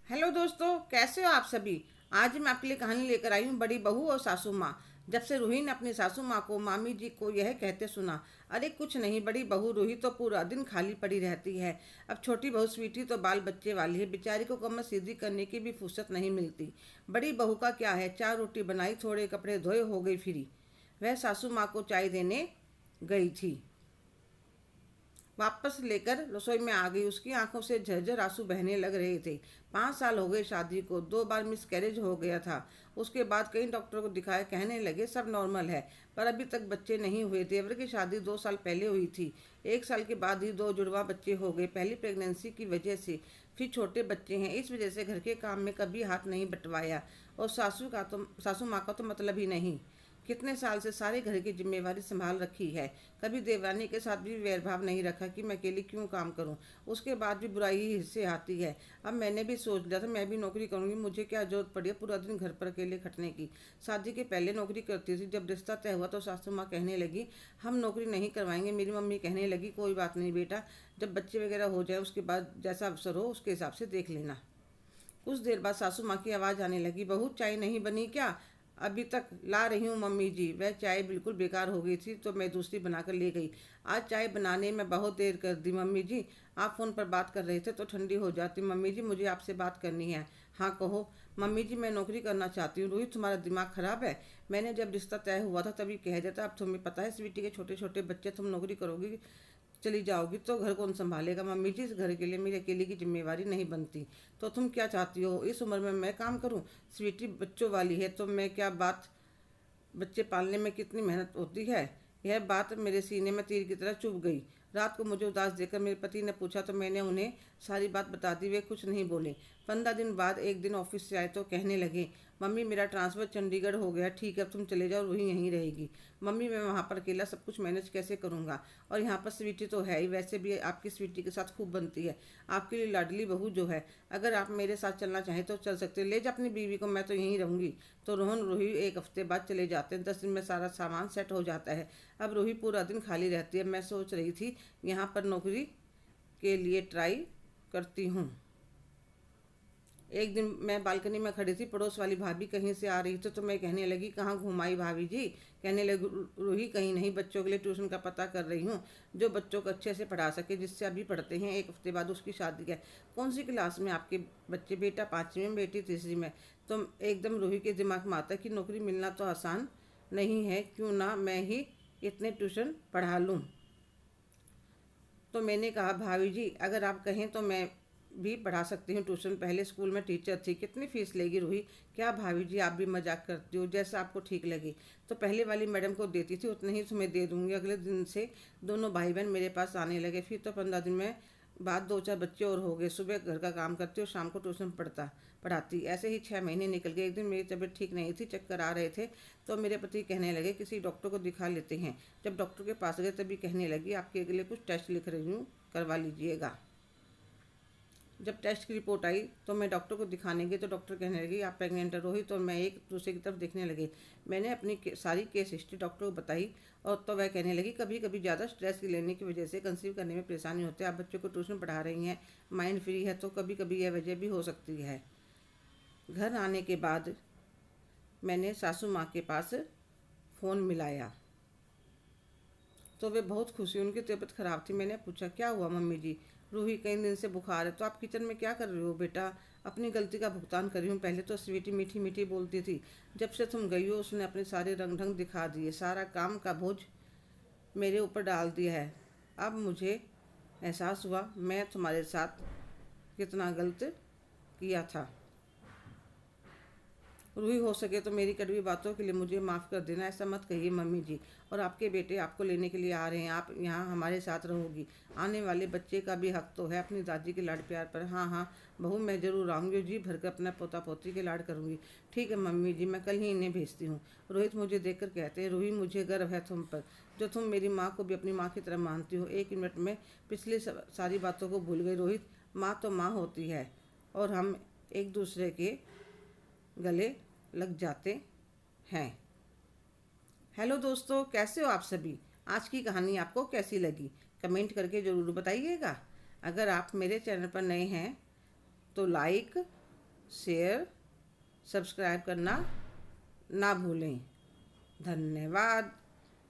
Hello दोस्तों, कैसे हो आप सभी। आज मैं आपके लिए कहानी लेकर आई हूँ बड़ी बहू और सासू माँ। जब से रूही ने अपनी सासू माँ को मामी जी को यह कहते सुना, अरे कुछ नहीं, बड़ी बहू रूही तो पूरा दिन खाली पड़ी रहती है। अब छोटी बहू स्वीटी तो बाल बच्चे वाली है, बेचारी को कमर सीधी करने की भी फुर्सत नहीं मिलती। बड़ी बहू का क्या है, 4 रोटी बनाई, थोड़े कपड़े धोए, हो गई फ्री। वह सासू माँ को चाय देने गई थी, वापस लेकर रसोई में आ गई। उसकी आंखों से झरझर आंसू बहने लग रहे थे। 5 साल हो गए शादी को, 2 बार मिसकैरेज हो गया था। उसके बाद कई डॉक्टर को दिखाया, कहने लगे सब नॉर्मल है, पर अभी तक बच्चे नहीं हुए। देवर की शादी 2 साल पहले हुई थी। 1 साल के बाद ही 2 जुड़वा बच्चे हो गए, पहली प्रेगनेंसी की वजह से। फिर छोटे बच्चे हैं, इस वजह से घर के काम में कभी हाथ नहीं बटवाया। और सासू माँ का तो मतलब ही नहीं। कितने साल से सारे घर की जिम्मेवारी संभाल रखी है, कभी देवरानी के साथ भी वैरभाव नहीं रखा कि मैं अकेली क्यों काम करूं। उसके बाद भी बुराई ही हिस्से आती है। अब मैंने भी सोच लिया था मैं भी नौकरी करूंगी, मुझे क्या जरूरत पड़ी है पूरा दिन घर पर अकेले खटने की। शादी के पहले नौकरी करती थी, जब रिश्ता तय हुआ तो सासू माँ कहने लगी हम नौकरी नहीं करवाएंगे। मेरी मम्मी कहने लगी कोई बात नहीं बेटा, जब बच्चे वगैरह हो जाए उसके बाद जैसा अवसर हो उसके हिसाब से देख लेना। कुछ देर बाद सासू माँ की आवाज़ आने लगी, बहू चाय नहीं बनी क्या। अभी तक ला रही हूँ मम्मी जी। वह चाय बिल्कुल बेकार हो गई थी तो मैं दूसरी बनाकर ले गई। आज चाय बनाने में बहुत देर कर दी मम्मी जी। आप फ़ोन पर बात कर रहे थे तो ठंडी हो जाती। मम्मी जी मुझे आपसे बात करनी है। हाँ कहो। मम्मी जी मैं नौकरी करना चाहती हूँ। रोहित तुम्हारा दिमाग खराब है। मैंने जब रिश्ता तय हुआ था तभी कह दिया था। अब तुम्हें पता है स्वीटी के छोटे छोटे बच्चे, तुम नौकरी करोगी चली जाओगी तो घर कौन संभालेगा। मम्मी जी इस घर के लिए मेरी अकेले की जिम्मेवारी नहीं बनती। तो तुम क्या चाहती हो, इस उम्र में मैं काम करूं। स्वीटी बच्चों वाली है तो मैं क्या बात, बच्चे पालने में कितनी मेहनत होती है। यह बात मेरे सीने में तीर की तरह चुभ गई। रात को मुझे उदास देखकर मेरे पति ने पूछा तो मैंने उन्हें सारी बात बता दी। वे कुछ नहीं बोले। 15 दिन बाद एक दिन ऑफिस से आए तो कहने लगे मम्मी मेरा ट्रांसफ़र चंडीगढ़ हो गया, ठीक है अब तुम चले जाओ, रूही यहीं रहेगी। मम्मी मैं वहाँ पर अकेला सब कुछ मैनेज कैसे करूँगा। और यहाँ पर स्वीटी तो है ही, वैसे भी आपकी स्वीटी के साथ खूब बनती है। आपके लिए लाडली बहू जो है, अगर आप मेरे साथ चलना चाहें तो चल सकते, ले जा अपनी बीवी को, मैं तो यहीं रहूँगी। तो रोहन रूही 1 हफ्ते बाद चले जाते हैं, 10 दिन में सारा सामान सेट हो जाता है। अब रूही पूरा दिन खाली रहती है। मैं सोच रही थी यहाँ पर नौकरी के लिए ट्राई करती हूँ। एक दिन मैं बालकनी में खड़ी थी, पड़ोस वाली भाभी कहीं से आ रही थी तो मैं कहने लगी कहाँ घुमाई भाभी जी। कहने लगी रूही कहीं नहीं, बच्चों के लिए ट्यूशन का पता कर रही हूँ, जो बच्चों को अच्छे से पढ़ा सके, जिससे अभी पढ़ते हैं। 1 हफ्ते बाद उसकी शादी है। कौन सी क्लास में आपके बच्चे। बेटा 5वीं में, बेटी 3री में। तो एकदम रूही के दिमाग में आता कि नौकरी मिलना तो आसान नहीं है, क्यों ना मैं ही इतने ट्यूशन पढ़ा लूँ। तो मैंने कहा भाभी जी अगर आप कहें तो मैं भी पढ़ा सकती हूँ ट्यूशन, पहले स्कूल में टीचर थी। कितनी फीस लेगी रूही। क्या भाभी जी आप भी मजाक करती हो, जैसा आपको ठीक लगे। तो पहले वाली मैडम को देती थी उतने ही तुम्हें दे दूँगी। अगले दिन से दोनों भाई बहन मेरे पास आने लगे। फिर तो 15 दिन में बाद 2-4 बच्चे और हो गए। सुबह घर का काम करती और शाम को ट्यूशन पढ़ाती। ऐसे ही 6 महीने निकल गए। एक दिन मेरी तबीयत ठीक नहीं थी, चक्कर आ रहे थे, तो मेरे पति कहने लगे किसी डॉक्टर को दिखा लेते हैं। जब डॉक्टर के पास गए तभी कहने लगी आपके लिए कुछ टेस्ट लिख रही हूँ, करवा लीजिएगा। जब टेस्ट की रिपोर्ट आई तो मैं डॉक्टर को दिखाने गई तो डॉक्टर कहने लगी आप प्रेग्नेंट है। रोहित और मैं एक दूसरे की तरफ देखने लगे। मैंने अपनी सारी केस हिस्ट्री डॉक्टर को बताई और तो वह कहने लगी कभी कभी ज़्यादा स्ट्रेस लेने की वजह से कंसीव करने में परेशानी होती है। आप बच्चों को ट्यूशन पढ़ा रही हैं, माइंड फ्री है, तो कभी कभी यह वजह भी हो सकती है। घर आने के बाद मैंने सासू माँ के पास फ़ोन मिलाया तो वे बहुत खुशी, उनकी तबीयत खराब थी। मैंने पूछा क्या हुआ मम्मी जी। रूही कई दिन से बुखार है। तो आप किचन में क्या कर रही हो बेटा। अपनी गलती का भुगतान कर रही हूँ। पहले तो स्वीटी मीठी मीठी बोलती थी, जब से तुम गई हो उसने अपने सारे रंग ढंग दिखा दिए, सारा काम का बोझ मेरे ऊपर डाल दिया है। अब मुझे एहसास हुआ मैं तुम्हारे साथ कितना गलत किया था। रूही हो सके तो मेरी कड़वी बातों के लिए मुझे माफ़ कर देना। ऐसा मत कहिए मम्मी जी। और आपके बेटे आपको लेने के लिए आ रहे हैं, आप यहाँ हमारे साथ रहोगी। आने वाले बच्चे का भी हक तो है अपनी दादी के लाड प्यार पर। हाँ हाँ बहू मैं ज़रूर आऊँगी, जी भर कर अपना पोता पोती के लाड करूँगी। ठीक है मम्मी जी, मैं कल ही इन्हें भेजती हूँ। रोहित मुझे देख कर कहते हैं रूही मुझे गर्व है तुम पर, जो तुम मेरी माँ को भी अपनी माँ की तरह मानती हो। 1 मिनट में पिछली सारी बातों को भूल गई। रोहित माँ तो माँ होती है और हम एक दूसरे के गले लग जाते हैं। हेलो दोस्तों, कैसे हो आप सभी। आज की कहानी आपको कैसी लगी कमेंट करके ज़रूर बताइएगा। अगर आप मेरे चैनल पर नए हैं तो लाइक, शेयर, सब्सक्राइब करना ना भूलें। धन्यवाद।